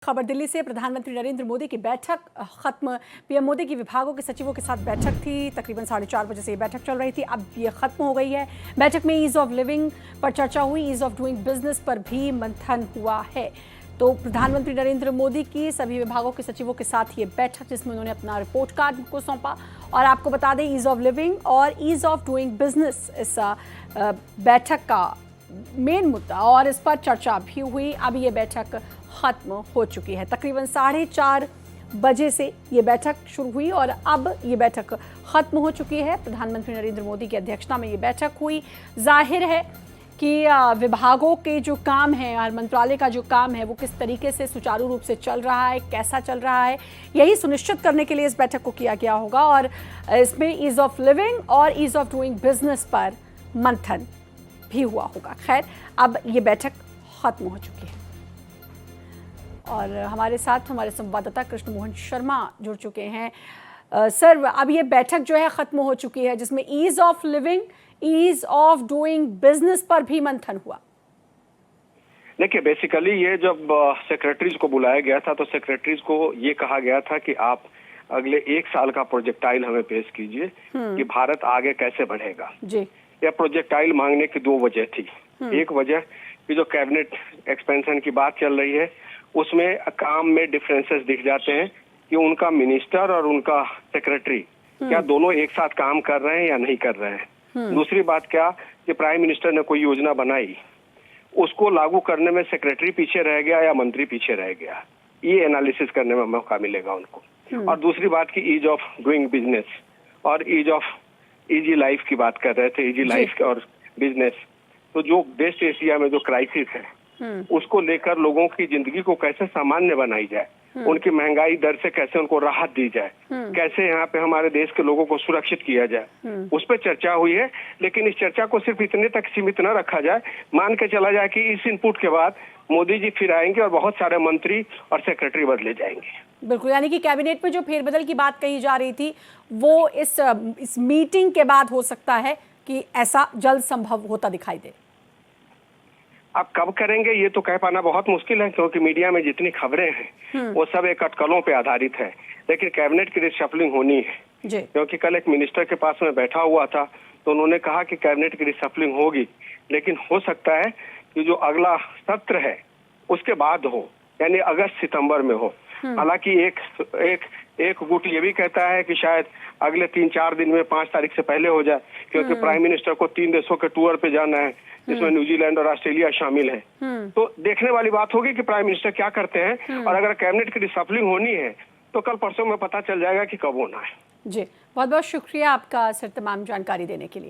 खबर दिल्ली से। प्रधानमंत्री नरेंद्र मोदी की बैठक खत्म। पीएम मोदी की विभागों के सचिवों के साथ बैठक थी। तकरीबन 4:30 बजे से ये बैठक चल रही थी। अब ये खत्म हो गई है। बैठक में ईज ऑफ लिविंग पर चर्चा हुई। ईज ऑफ डूइंग बिजनेस पर भी मंथन हुआ है। तो प्रधानमंत्री नरेंद्र मोदी की सभी विभागों के सचिवों के साथ ये बैठक, जिसमें उन्होंने अपना रिपोर्ट कार्ड को सौंपा। और आपको बता दें, ईज ऑफ लिविंग और ईज ऑफ डूइंग बिजनेस इस बैठक का मेन मुद्दा और इस पर चर्चा भी हुई। अब ये बैठक खत्म हो चुकी है। तकरीबन 4:30 बजे से ये बैठक शुरू हुई और अब ये बैठक खत्म हो चुकी है। प्रधानमंत्री नरेंद्र मोदी की अध्यक्षता में ये बैठक हुई। जाहिर है कि विभागों के जो काम है और मंत्रालय का जो काम है वो किस तरीके से सुचारू रूप से चल रहा है, कैसा चल रहा है, यही सुनिश्चित करने के लिए इस बैठक को किया गया होगा। और इसमें ईज ऑफ लिविंग और ईज ऑफ डूइंग बिजनेस पर मंथन भी हुआ होगा। खैर, अब ये बैठक खत्म हो चुकी है और हमारे साथ हमारे संवाददाता कृष्ण मोहन शर्मा जुड़ चुके हैं। सर, अब ये बैठक जो है खत्म हो चुकी है, जिसमें ease of living, ease of doing business पर भी मंथन हुआ। देखिए, बेसिकली ये जब सेक्रेटरीज को बुलाया गया था तो सेक्रेटरीज को ये कहा गया था कि आप अगले 1 साल का प्रोजेक्टाइल हमें पेश कीजिए कि भारत आगे कैसे बढ़ेगा जी। यह प्रोजेक्टाइल मांगने की 2 वजह थी। एक वजह कि जो कैबिनेट एक्सपेंशन की बात चल रही है उसमें काम में डिफरेंसेस दिख जाते हैं कि उनका मिनिस्टर और उनका सेक्रेटरी क्या दोनों एक साथ काम कर रहे हैं या नहीं कर रहे हैं। दूसरी बात क्या कि प्राइम मिनिस्टर ने कोई योजना बनाई, उसको लागू करने में सेक्रेटरी पीछे रह गया या मंत्री पीछे रह गया, ये एनालिसिस करने में मौका मिलेगा उनको। और दूसरी बात की ईज ऑफ डूइंग बिजनेस और ईज ऑफ इजी लाइफ की बात कर रहे थे, इजी लाइफ और बिजनेस। तो जो वेस्ट एशिया में जो क्राइसिस है उसको लेकर लोगों की जिंदगी को कैसे सामान्य बनाई जाए, उनकी महंगाई दर से कैसे उनको राहत दी जाए, कैसे यहाँ पे हमारे देश के लोगों को सुरक्षित किया जाए, उस पर चर्चा हुई है। लेकिन इस चर्चा को सिर्फ इतने तक सीमित न रखा जाए। मान के चला जाए कि इस इनपुट के बाद मोदी जी फिर आएंगे और बहुत सारे मंत्री और सेक्रेटरी बदले जाएंगे। बिल्कुल, यानी कि कैबिनेट में जो फेरबदल की बात कही जा रही थी वो इस मीटिंग के बाद हो सकता है कि ऐसा जल्द संभव होता दिखाई दे। अब कब करेंगे ये तो कह पाना बहुत मुश्किल है, क्योंकि मीडिया में जितनी खबरें हैं वो सब एक अटकलों पे आधारित है। लेकिन कैबिनेट की रिशफलिंग होनी है, क्योंकि कल एक मिनिस्टर के पास में बैठा हुआ था तो उन्होंने कहा कि कैबिनेट की रिशफलिंग होगी, लेकिन हो सकता है कि जो अगला सत्र है उसके बाद हो, यानी अगस्त सितंबर में हो। हालांकि एक गुट ये भी कहता है कि शायद अगले 3-4 दिन में 5 तारीख से पहले हो जाए, क्योंकि प्राइम मिनिस्टर को 3 देशों के टूर पे जाना है, जिसमें न्यूजीलैंड और ऑस्ट्रेलिया शामिल है। तो देखने वाली बात होगी कि प्राइम मिनिस्टर क्या करते हैं। और अगर कैबिनेट की रिशफलिंग होनी है तो कल परसों में पता चल जाएगा कि कब होना है। जी, बहुत बहुत शुक्रिया आपका सर तमाम जानकारी देने के लिए।